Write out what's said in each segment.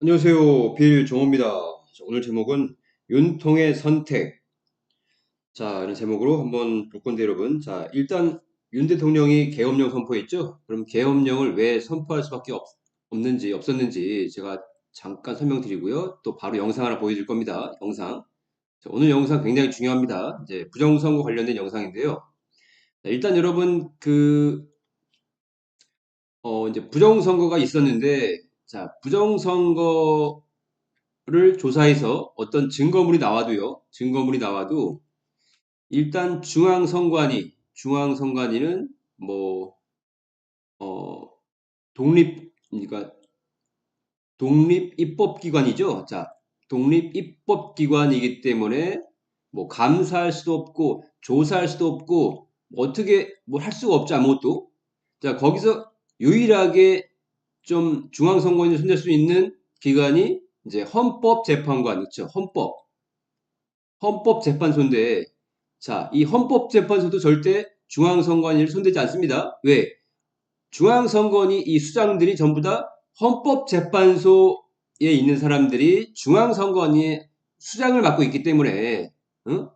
안녕하세요. 빌정호입니다. 오늘 제목은 윤통의 선택. 자, 이런 제목으로 한번 볼 건데 여러분. 자, 일단 윤 대통령이 계엄령 선포했죠? 그럼 계엄령을 왜 선포할 수밖에 없었는지 제가 잠깐 설명드리고요. 또 바로 영상 하나 보여줄 겁니다. 영상. 자, 오늘 영상 굉장히 중요합니다. 이제 부정선거 관련된 영상인데요. 자, 일단 여러분 이제 부정선거가 있었는데, 자, 부정선거 를 조사해서 어떤 증거물이 나와도 일단 중앙선관위는 뭐, 어, 그러니까 독립입법기관이죠. 자, 독립입법기관이기 때문에 뭐 감사할 수도 없고 조사할 수도 없고 뭐 어떻게 뭘 할 수가 없죠. 아무것도. 자, 거기서 유일하게 좀 중앙선관위를 손댈 수 있는 기관이 이제 헌법재판관 있죠. 헌법재판소인데, 자, 이 헌법재판소도 절대 중앙선관위를 손대지 않습니다. 왜? 중앙선관위 이 수장들이 전부 다 헌법재판소에 있는 사람들이 중앙선관위의 수장을 맡고 있기 때문에, 응?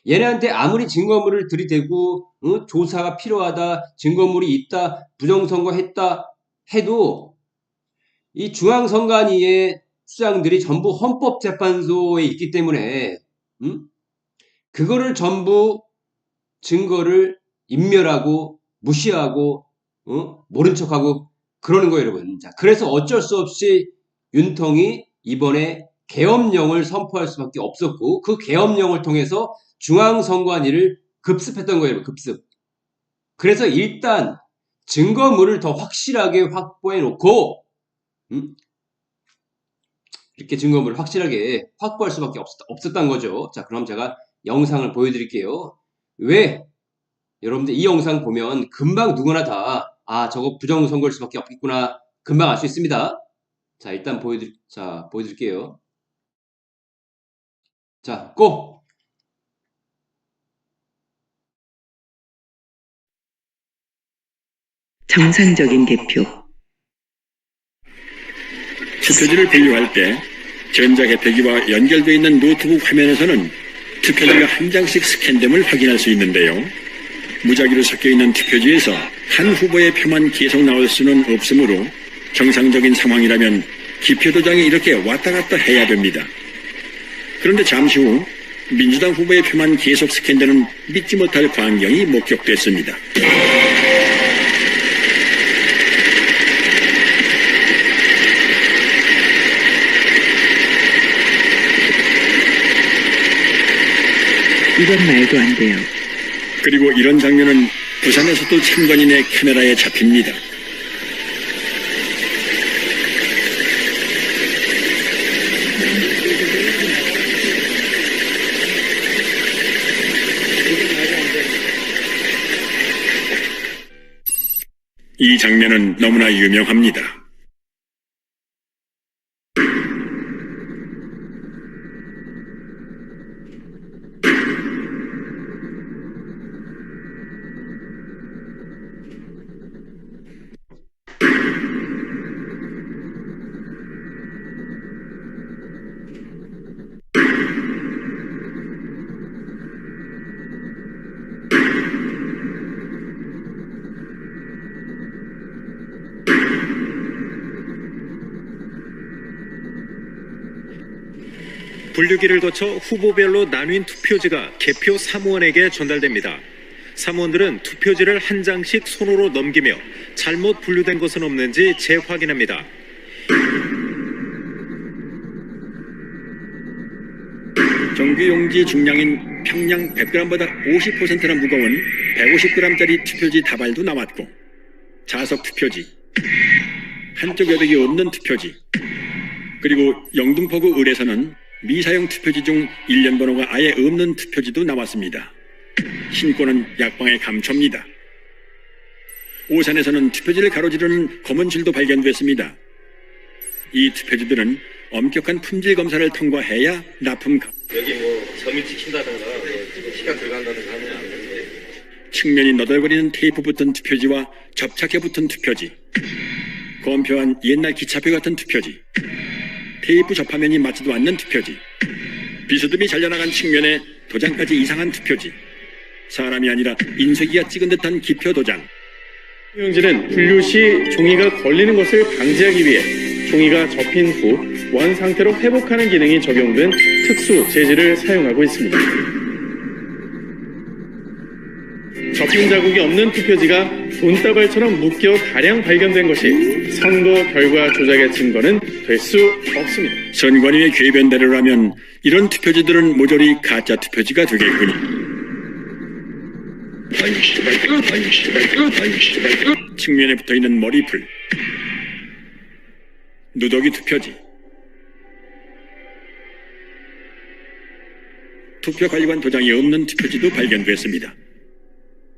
얘네한테 아무리 증거물을 들이대고, 응? 조사가 필요하다, 증거물이 있다, 부정선거 했다 해도 이 중앙선관위의 수장들이 전부 헌법재판소에 있기 때문에, 그거를 전부 증거를 인멸하고 무시하고 모른 척하고 그러는 거예요, 여러분. 자, 그래서 어쩔 수 없이 윤통이 이번에 계엄령을 선포할 수밖에 없었고 그 계엄령을 통해서 중앙선관위를 급습했던 거예요, 급습. 그래서 일단 증거물을 더 확실하게 확보해 놓고 이렇게 증거물을 확실하게 확보할 수밖에 없었던 거죠. 자, 그럼 제가 영상을 보여드릴게요. 왜? 여러분들 이 영상 보면 금방 누구나 다, 아, 저거 부정선거일 수밖에 없겠구나. 금방 알 수 있습니다. 자, 일단 보여드릴게요. 자, 고! 정상적인 개표. 투표지를 분류할 때 전자개표기와 연결되어 있는 노트북 화면에서는 투표지가 한 장씩 스캔됨을 확인할 수 있는데요. 무작위로 섞여있는 투표지에서 한 후보의 표만 계속 나올 수는 없으므로 정상적인 상황이라면 기표도장이 이렇게 왔다 갔다 해야 됩니다. 그런데 잠시 후 민주당 후보의 표만 계속 스캔되는 믿지 못할 광경이 목격됐습니다. 이건 말도 안 돼요. 그리고 이런 장면은 부산에서도 참관인의 카메라에 잡힙니다. 이 장면은 너무나 유명합니다. 분류기를 거쳐 후보별로 나뉜 투표지가 개표 사무원에게 전달됩니다. 사무원들은 투표지를 한 장씩 손으로 넘기며 잘못 분류된 것은 없는지 재확인합니다. 정규용지 중량인 평량 100g보다 50%나 무거운 150g짜리 투표지 다발도 나왔고, 자석 투표지, 한쪽 여백이 없는 투표지, 그리고 영등포구 을에서는 미사용 투표지 중 일련 번호가 아예 없는 투표지도 나왔습니다. 신고는 약방의 감초입니다. 오산에서는 투표지를 가로지르는 검은 줄도 발견됐습니다. 이 투표지들은 엄격한 품질 검사를 통과해야 납품. 여기 뭐 점이 찍힌다든가 뭐 시간 들어간다든가 하면 안 되는데. 측면이 너덜거리는 테이프 붙은 투표지와 접착해 붙은 투표지, 검표한 옛날 기차표 같은 투표지, 테이프 접화면이 맞지도 않는 투표지, 비스듬히 잘려나간 측면에 도장까지 이상한 투표지, 사람이 아니라 인쇄기가 찍은 듯한 기표 도장. 투명지는 분류 시 종이가 걸리는 것을 방지하기 위해 종이가 접힌 후 원 상태로 회복하는 기능이 적용된 특수 재질을 사용하고 있습니다. 접힌 자국이 없는 투표지가 돈다발처럼 묶여 다량 발견된 것이 선거 결과 조작의 증거는 될 수 없습니다. 선관위의 궤변대로라면 이런 투표지들은 모조리 가짜 투표지가 되겠군요. 측면에 붙어있는 머리풀, 누더기 투표지, 투표관리관 도장이 없는 투표지도 발견됐습니다.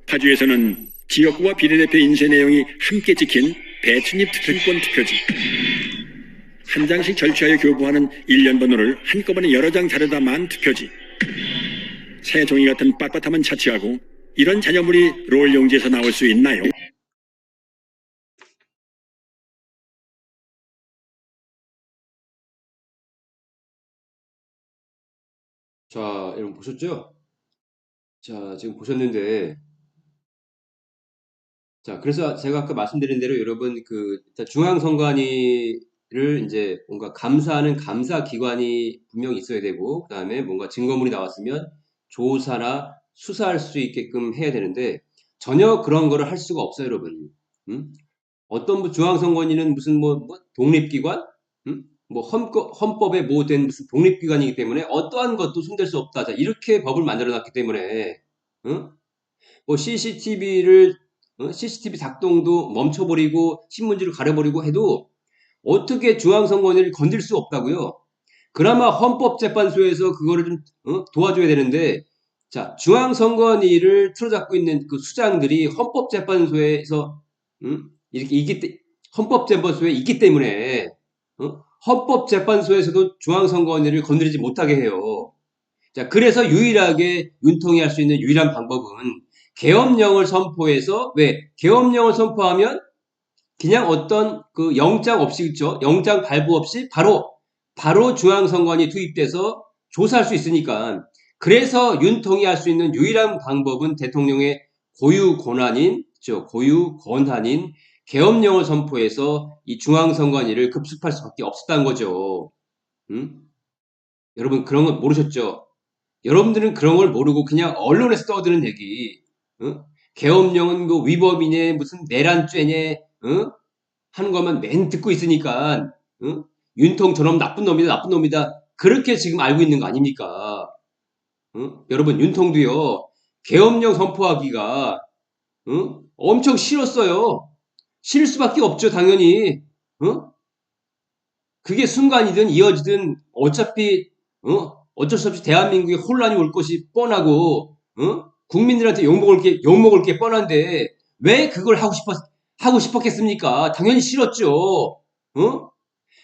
파주에서는 지역구와 비례대표 인쇄 내용이 함께 찍힌 배춧잎 투표권 투표지, 한 장씩 절취하여 교부하는 일련 번호를 한꺼번에 여러 장 자르다 만 투표지, 새 종이 같은 빳빳함은 차치하고 이런 잔여물이 롤 용지에서 나올 수 있나요? 자, 여러분 보셨죠? 자, 지금 보셨는데, 자, 그래서 제가 아까 말씀드린 대로 여러분 일단 중앙선관위를 이제 뭔가 감사하는 감사기관이 분명히 있어야 되고, 그 다음에 뭔가 증거물이 나왔으면 조사나 수사할 수 있게끔 해야 되는데, 전혀 그런 거를 할 수가 없어요, 여러분. 어떤 중앙선관위는 무슨 뭐 독립기관? 뭐 헌법에 뭐 된 무슨 독립기관이기 때문에 어떠한 것도 손댈 수 없다. 자, 이렇게 법을 만들어 놨기 때문에, 뭐 CCTV 작동도 멈춰버리고 신문지를 가려버리고 해도 어떻게 중앙선관위를 건들 수 없다고요. 그나마 헌법재판소에서 그거를 좀 도와줘야 되는데, 자, 중앙선관위를 틀어잡고 있는 그 수장들이 헌법재판소에서 이렇게 헌법재판소에 있기 때문에 헌법재판소에서도 중앙선관위를 건드리지 못하게 해요. 자, 그래서 유일하게 윤통이 할 수 있는 유일한 방법은 계엄령을 선포해서, 왜? 계엄령을 선포하면 그냥 어떤 그 영장 없이, 그쵸? 영장 발부 없이 바로 중앙선관위 투입돼서 조사할 수 있으니까. 그래서 윤통이 할 수 있는 유일한 방법은 대통령의 고유 권한인 계엄령을 선포해서 이 중앙선관위를 급습할 수밖에 없었다는 거죠. 여러분 그런 거 모르셨죠? 여러분들은 그런 걸 모르고 그냥 언론에서 떠드는 얘기, 계엄령은 뭐 위법이네, 무슨 내란죄네, 하는 것만 맨 듣고 있으니까, 윤통 저놈 나쁜 놈이다. 그렇게 지금 알고 있는 거 아닙니까? 여러분 윤통도요, 계엄령 선포하기가, 엄청 싫었어요. 싫을 수밖에 없죠, 당연히. 그게 순간이든 이어지든 어차피 어쩔 수 없이 대한민국에 혼란이 올 것이 뻔하고, 국민들한테 욕먹을 게 뻔한데 왜 그걸 하고 싶었겠습니까? 당연히 싫었죠.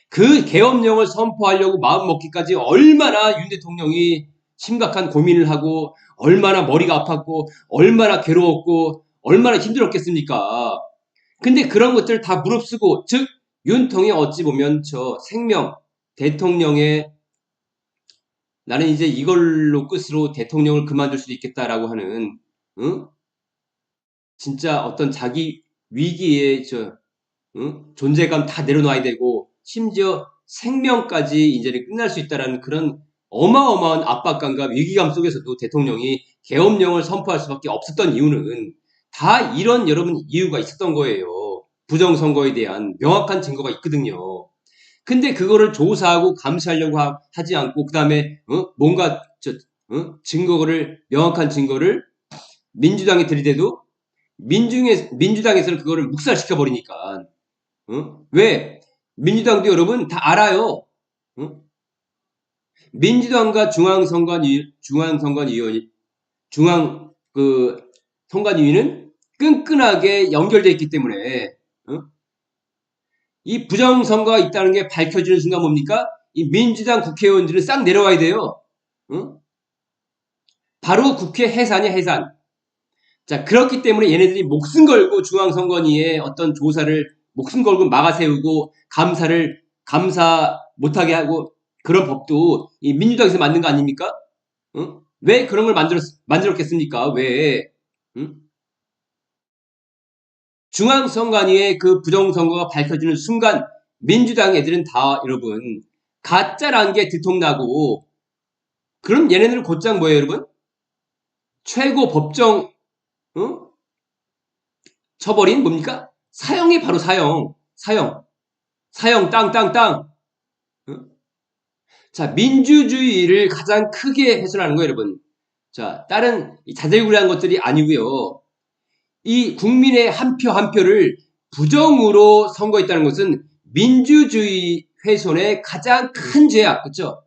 그 계엄령을 선포하려고 마음먹기까지 얼마나 윤 대통령이 심각한 고민을 하고, 얼마나 머리가 아팠고, 얼마나 괴로웠고, 얼마나 힘들었겠습니까? 근데 그런 것들을 다 무릅쓰고, 즉 윤통이 어찌 보면 저 생명, 대통령의, 나는 이제 이걸로 끝으로 대통령을 그만둘 수도 있겠다라고 하는, 진짜 어떤 자기 위기의 존재감 다 내려놔야 되고, 심지어 생명까지 이제는 끝날 수 있다라는 그런 어마어마한 압박감과 위기감 속에서도 대통령이 계엄령을 선포할 수밖에 없었던 이유는 다 이런 여러분 이유가 있었던 거예요. 부정선거에 대한 명확한 증거가 있거든요. 근데 그거를 조사하고 감시하려고 하지 않고, 그 다음에 뭔가 명확한 증거를 민주당에 들이대도 민주당에서는 그거를 묵살시켜 버리니까. 왜? 민주당도 여러분 다 알아요. 민주당과 선관위는 끈끈하게 연결되어 있기 때문에, 이 부정선거가 있다는 게 밝혀지는 순간 뭡니까? 이 민주당 국회의원들은 싹 내려와야 돼요. 바로 국회 해산이야, 해산. 자, 그렇기 때문에 얘네들이 목숨 걸고 중앙선관위에 어떤 조사를 목숨 걸고 막아세우고 감사 못하게 하고 그런 법도 이 민주당에서 만든 거 아닙니까? 응? 왜 그런 걸 만들었겠습니까? 왜? 응? 중앙선관위의 그 부정선거가 밝혀지는 순간 민주당 애들은 다 여러분 가짜란 게 들통나고 그럼 얘네들은 곧장 뭐예요 여러분? 최고 법정 처벌인 뭡니까? 사형이 바로 사형 땅. 응? 자, 민주주의를 가장 크게 훼손하는 거예요 여러분. 자, 다른 자질구레한 것들이 아니고요. 이 국민의 한 표 한 표를 부정으로 선거했다는 것은 민주주의 훼손의 가장 큰 죄악, 그렇죠?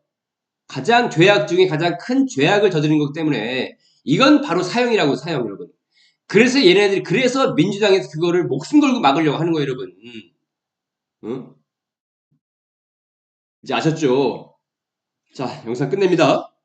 가장 죄악 중에 가장 큰 죄악을 저지른 거기 때문에 이건 바로 사형이라고 사형 여러분. 그래서 얘네들이 그래서 민주당에서 그거를 목숨 걸고 막으려고 하는 거예요 여러분. 응? 이제 아셨죠? 자, 영상 끝냅니다.